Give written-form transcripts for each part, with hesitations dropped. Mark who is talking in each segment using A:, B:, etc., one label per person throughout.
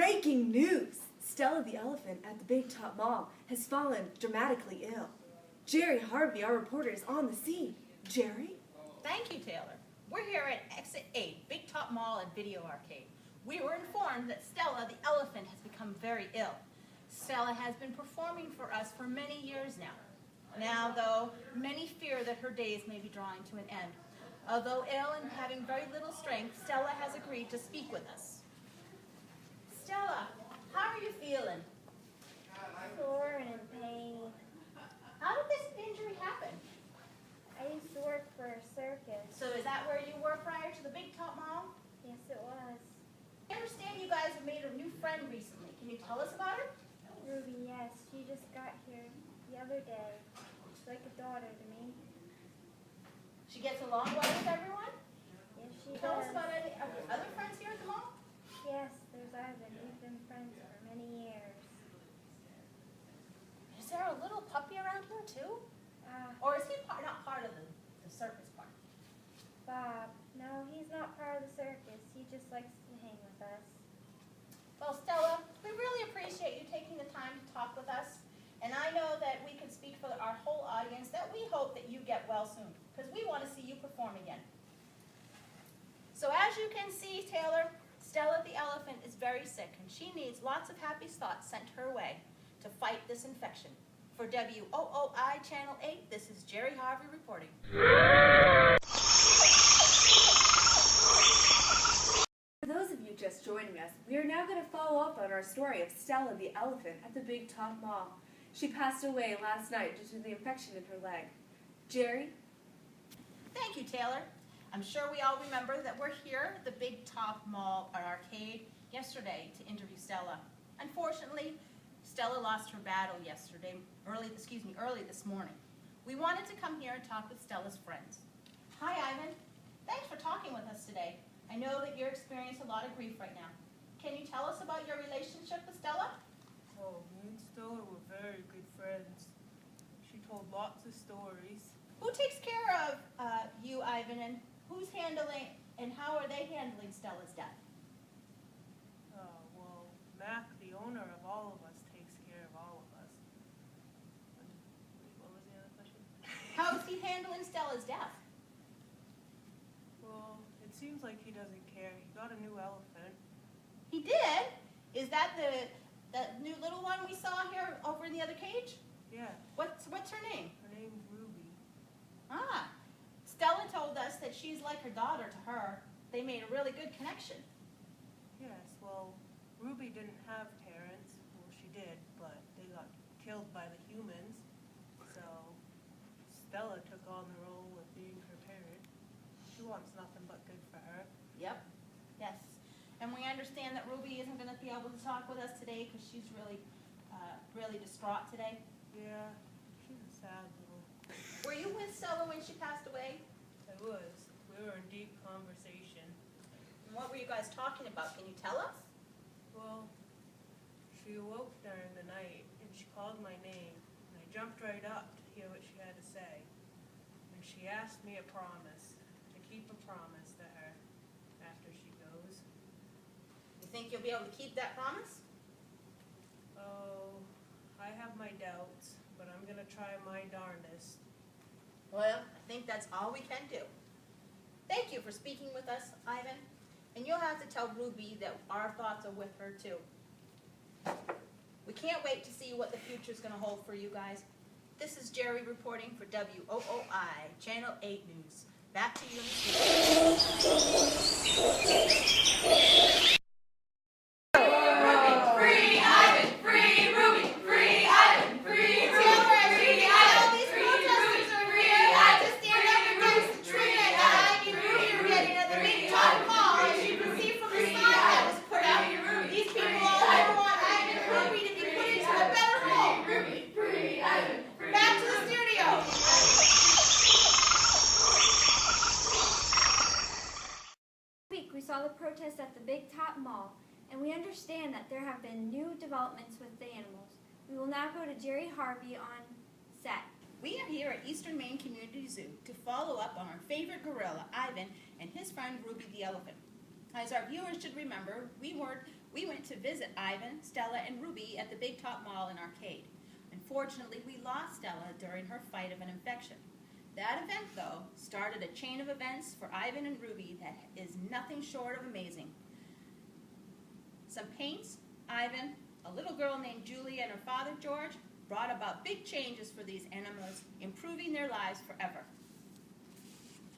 A: Breaking news! Stella the elephant at the Big Top Mall has fallen dramatically ill. Jerry Harvey, our reporter, is on the scene. Jerry?
B: Thank you, Taylor. We're here at Exit 8, Big Top Mall and Video Arcade. We were informed that Stella the elephant has become very ill. Stella has been performing for us for many years now. Now, though, many fear that her days may be drawing to an end. Although ill and having very little strength, Stella has agreed to speak with us. Stella, how are you feeling?
C: Sore and in pain.
B: How did this injury happen?
C: I used to work for a circus.
B: So is that where you were prior to the Big Top Mall?
C: Yes, it was.
B: I understand you guys have made a new friend recently. Can you tell us about her?
C: Ruby, yes. She just got here the other day. She's like a daughter to me.
B: She gets along well with everyone?
C: Yes, she
B: Tell us
C: does.
B: about any other friends here at the mall?
C: Yes, there's Ivan. We've been friends for many years.
B: Is there a little puppy around here too? Or is he not part of the circus part?
C: Bob. No, he's not part of the circus. He just likes to hang with us.
B: Well, Stella, we really appreciate you taking the time to talk with us. And I know that we can speak for our whole audience that we hope that you get well soon, because we want to see you perform again. So as you can see, Taylor, Stella the elephant is very sick, and she needs lots of happy thoughts sent her way to fight this infection. For WOOI Channel 8, this is Jerry Harvey reporting.
A: For those of you just joining us, we are now going to follow up on our story of Stella the elephant at the Big Top Mall. She passed away last night due to the infection in her leg. Jerry?
B: Thank you, Taylor. I'm sure we all remember that we're here at the Big Top Mall Arcade yesterday to interview Stella. Unfortunately, Stella lost her battle early this morning. We wanted to come here and talk with Stella's friends. Hi, Ivan. Thanks for talking with us today. I know that you're experiencing a lot of grief right now. Can you tell us about your relationship with Stella?
D: Oh, me and Stella were very good friends. She told lots of stories.
B: Who takes care of you, Ivan, and who's handling, and how are they handling Stella's death?
D: Well, Mac, the owner of all of us, takes care of all of us. Wait, what was the other question?
B: How is he handling Stella's death?
D: Well, it seems like he doesn't care. He got a new elephant.
B: He did? Is that the new little one we saw here over in the other cage?
D: Yeah,
B: What's her name?
D: her name's Ruby.
B: Ah, Stella told us that she's like her daughter to her. They made a really good connection.
D: Yes, well, Ruby didn't have parents. Well, she did, but they got killed by the humans. So Stella took on the role of being her parent. She wants nothing but good for her.
B: Yep. Yes. And we understand that Ruby isn't going to be able to talk with us today because she's really distraught today.
D: Yeah, she's a sad little.
B: Were you with Stella when she passed away?
D: I was. We were in deep conversation.
B: And what were you guys talking about? Can you tell us?
D: Well, she awoke during the night and she called my name, and I jumped right up to hear what she had to say. And she asked me a promise, to keep a promise to her after she goes.
B: You think you'll be able to keep that promise?
D: Oh, I have my doubts, but I'm gonna try my darndest.
B: Well, I think that's all we can do. Thank you for speaking with us, Ivan. And you'll have to tell Ruby that our thoughts are with her, too. We can't wait to see what the future's going to hold for you guys. This is Jerry reporting for WOOI Channel 8 News. Back to you in the studio.
C: We saw the protest at the Big Top Mall, and we understand that there have been new developments with the animals. We will now go to Jerry Harvey on set.
B: We are here at Eastern Maine Community Zoo to follow up on our favorite gorilla, Ivan, and his friend Ruby the elephant. As our viewers should remember, we We went to visit Ivan, Stella, and Ruby at the Big Top Mall and Arcade. Unfortunately, we lost Stella during her fight of an infection. That event, though, started a chain of events for Ivan and Ruby that is nothing short of amazing. Some paints, Ivan, a little girl named Julia, and her father, George, brought about big changes for these animals, improving their lives forever.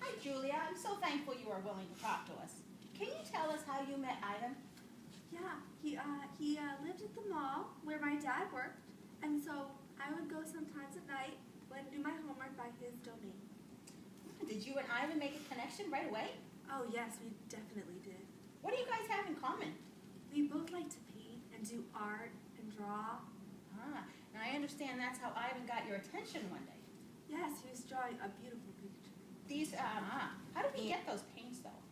B: Hi, Julia. I'm so thankful you are willing to talk to us. Can you tell us how you met Ivan?
A: Yeah, he lived at the mall where my dad worked, and so I would go sometimes at night and do my homework by his domain.
B: Did you and Ivan make a connection right away?
A: Oh yes, we definitely did.
B: What do you guys have in common?
A: We both like to paint and do art and draw.
B: And I understand that's how Ivan got your attention one day.
A: Yes, he was drawing a beautiful picture.
B: How did he get those paints, though?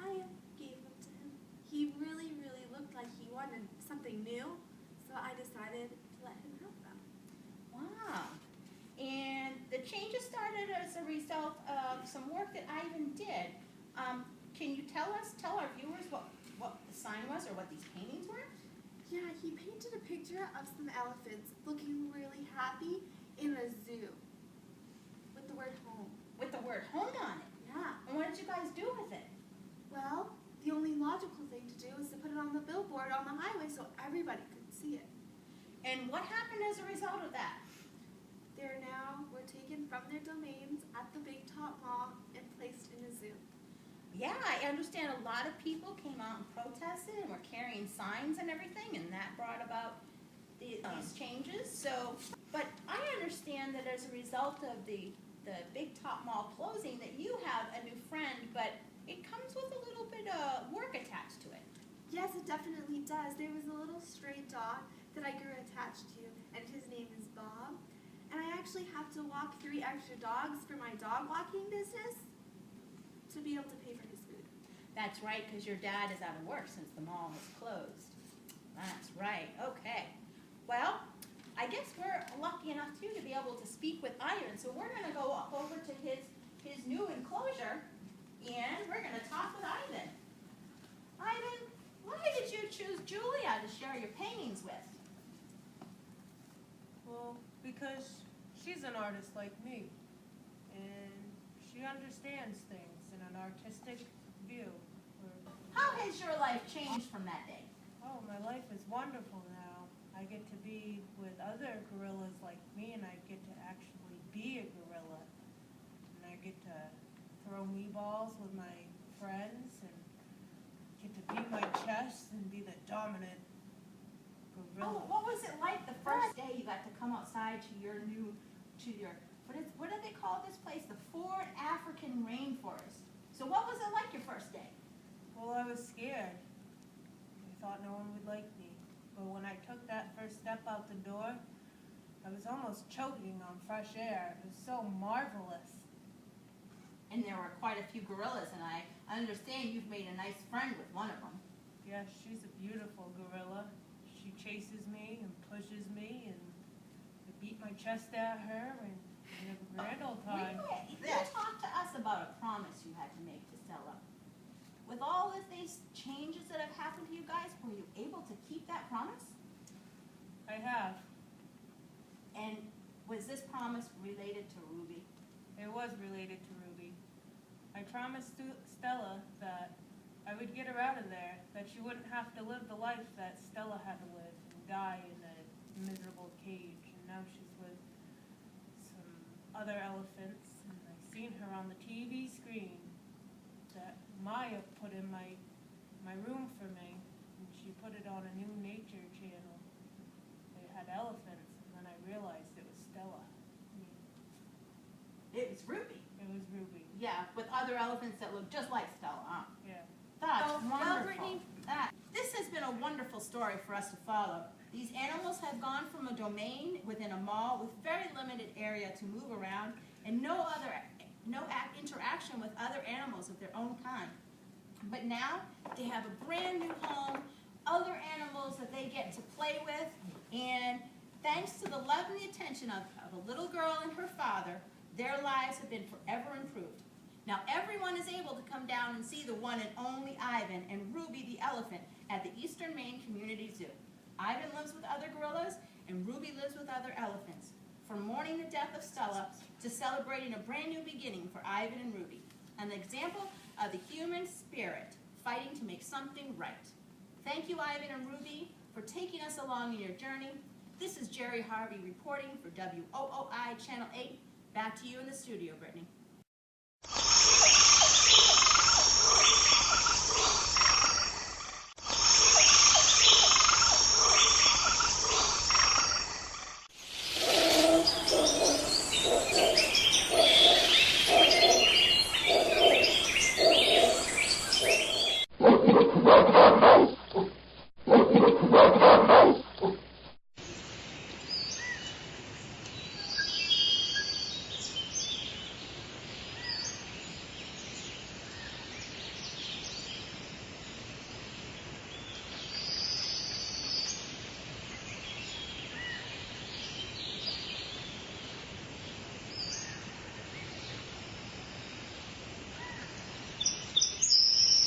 A: I gave them to him. He really looked like he wanted something new, so I decided to let him have them.
B: Wow. And the changes started as a result of some work that Ivan did. Can you tell our viewers what the sign was or what these paintings were?
A: Yeah, he painted a picture of some elephants looking really happy in a zoo with the word home.
B: With the word home on it.
A: Yeah.
B: And what did you guys do with it?
A: Well, the only logical thing to do is to put it on the billboard on the highway so everybody could see it.
B: And what happened as a result of that?
A: Were taken from their domains at the Big Top Mall and placed in a zoo.
B: Yeah, I understand a lot of people came out and protested and were carrying signs and everything, and that brought about these changes. So, but I understand that as a result of the Big Top Mall closing, that you have a new friend, but it comes with a little bit of work attached to it.
A: Yes, it definitely does. There was a little stray dog that I grew attached to, and his name is Bob. And I actually have to walk 3 extra dogs for my dog walking business to be able to pay for his food.
B: That's right, because your dad is out of work since the mall is closed. That's right, okay. Well, I guess we're lucky enough, too, to be able to speak with Ivan. So we're going to go up over to his new enclosure, and we're going to talk with Ivan. Ivan, why did you choose Julia to share your paintings with?
D: Well, because she's an artist like me, and she understands things in an artistic view.
B: How has your life changed from that day?
D: Oh, my life is wonderful now. I get to be with other gorillas like me, and I get to actually be a gorilla. And I get to throw meatballs with my friends, and get to beat my chest and be the dominant gorilla.
B: Oh, what was it like the first day you got to come outside to your what do they call this place? The Ford African Rainforest. So what was it like your first day?
D: Well, I was scared. I thought no one would like me. But when I took that first step out the door, I was almost choking on fresh air. It was so marvelous.
B: And there were quite a few gorillas, and I understand you've made a nice friend with one of them.
D: Yes, she's a beautiful gorilla. She chases me and pushes me, and I beat my chest at her, and we have a grand old time.
B: You talk to us about a promise you had to make to Stella. With all of these changes that have happened to you guys, were you able to keep that promise?
D: I have.
B: And was this promise related to Ruby?
D: It was related to Ruby. I promised to Stella that I would get her out of there, that she wouldn't have to live the life that Stella had to live and die in a miserable cage. And now she's with some other elephants, and I've seen her on the TV screen that Maya put in my room for me, and she put it on a new nature channel. It had elephants, and then I realized it was Stella.
B: It was Ruby.
D: It was Ruby.
B: Yeah, with other elephants that look just like Stella, huh?
D: Yeah.
B: That's
A: Well,
B: wonderful.
A: Brittany,
B: This has been a wonderful story for us to follow. These animals have gone from a domain within a mall with very limited area to move around and no interaction with other animals of their own kind. But now they have a brand new home, other animals that they get to play with, and thanks to the love and the attention of a little girl and her father, their lives have been forever improved. Now everyone is able to come down and see the one and only Ivan and Ruby the elephant at the Eastern Maine Community Zoo. Ivan lives with other gorillas, and Ruby lives with other elephants. From mourning the death of Stella to celebrating a brand new beginning for Ivan and Ruby, an example of the human spirit fighting to make something right. Thank you, Ivan and Ruby, for taking us along in your journey. This is Jerry Harvey reporting for WOOI Channel 8. Back to you in the studio, Brittany.